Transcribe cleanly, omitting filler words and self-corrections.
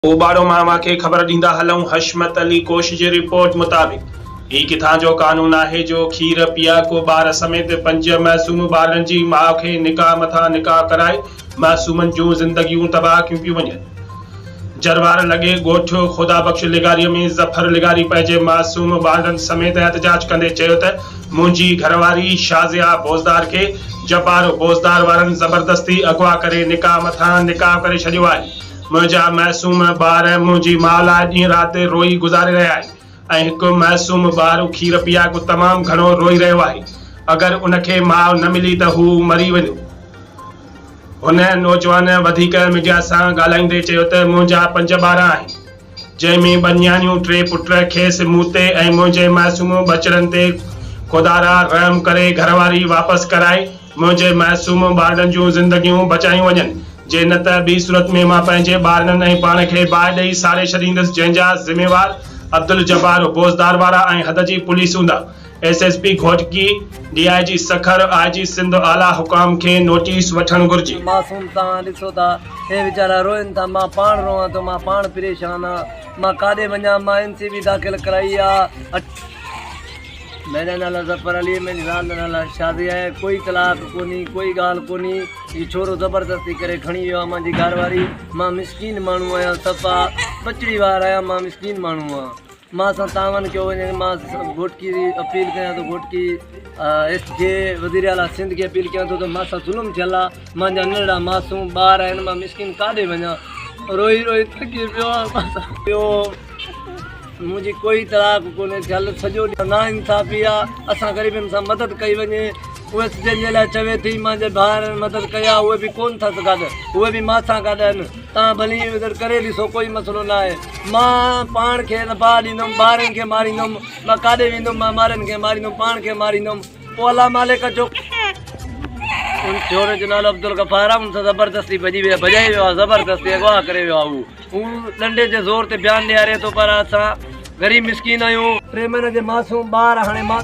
ओबाड़ो मामा खे ख़बर ॾींदा हलूं। हशमत अली कोश जी रिपोर्ट मुताबिक़ ही किथां जो कानून आहे जो खीर पीआ को ॿार समेत 5 मासूम ॿारनि जी माउ खे निकाह मथां निकाह कराए मासूमनि जूं ज़िंदगियूं तबाह कयूं पियूं वञनि। जरवार लॻे ॻोठ ख़ुदा बख़्श लिगारीअ में ज़फर लिगारी पंहिंजे मासूम ॿारनि समेत एहतजाज कंदे चयो त मुंहिंजी घरवारी शाज़िया बोज़दार खे जब्बार बोज़दार वारनि ज़बरदस्ती अगवा करे निकाह मथां निकाह करे छॾियो आहे। मुंहिंजा मासूम ॿार मुंहिंजी माउ लाइ ॾींहुं राति रोई गुज़ारे रहिया आहिनि ऐं हिकु मासूम ॿारु खीर पीआ को तमामु घणो रोई रहियो आहे। अगरि उनखे माउ न मिली त हू मरी वञो। हुन नौजवान वधीक मीडिया सां ॻाल्हाईंदे चयो त मुंहिंजा 5 ॿार आहिनि जंहिंमें 2 न्याणियूं 3 पुट खेसि मूं ते ऐं मुंहिंजे मासूम बचड़नि ते ख़ुदारा रहम करे घरवारी वापसि कराए मुंहिंजे मासूम ॿारनि जूं ज़िंदगियूं बचायूं वञनि। जे न त ॿी सूरत में मां पंहिंजे ॿारनि ऐं पाण खे बाहि ॾेई साड़े छॾींदुसि, जंहिंजा ज़िम्मेवार अब्दुल जब्बार बोज़दार वारा ऐं हद जी पुलिस हूंदा। SSP Ghotki DIG Sukkur IG Sindh आला हुकाम खे नोटिस वठणु घुर्जे। मासूम तव्हां ॾिसो था हे वीचारा रोइनि था, मां पाण रोवां थो, मां पाण परेशान आहियां। मां काॾे वञा, मां NC दाख़िल कराई आहे। मेरा नाला ज़फर अली, मेरी ज़ाल नाला शाज़िया आहे। कोई तलाक कोन्हे, कोई ॻाल्हि कोन्हे। ही छोरो ज़बरदस्ती करे खणी वियो आहे मुंहिंजी घरवारी। मां मिसकीन माण्हू आहियां, सफ़ा बचड़ी वार आहियां, मां मिसकीन माण्हू आहियां। मां सां तावन कयो वञे। मां घोटकी अपील कयां थो, घोटकी SJ वज़ीर आला सिंध खे अपील कयां थो त मां सां ज़ुल्म थियल आहे। मुंहिंजा नंढड़ा मासूम ॿार आहिनि, मां मिसकीन काॾे वञा। रोई रोई थकी पियो आहे। मुंहिंजी कोई तलाक कोन्हे थियल, सॼो ना इंसाफ़ी आहे। असां ग़रीबनि सां मदद कई वञे। उहे जंहिंजे लाइ चवे थी मुंहिंजे भाउरनि मदद कया, उहे बि कोन था सघनि, उहे बि मां सां गॾु आहिनि। तव्हां भली मदद करे ॾिसो, कोई मसइलो न आहे। मां पाण खे न भाउ ॾींदुमि, ॿारनि खे मारींदुमि। मां काॾे वेंदुमि, मां ॿारनि खे मारींदुमि, पाण खे मारींदुमि। पोइ अलाह मालिक जो उन छोरे जो नालो अब्दुल गफ़ार आहे। उन सां ज़बरदस्ती भॼाई वियो आहे, ज़बरदस्ती अगवा करे वियो आहे। हू डंडे जे ज़ोर ते बयानु ॾियारे थो, पर असां ग़रीब मिसकीन आहियूं। 3 महीने जे मासूम ॿार हाणे मां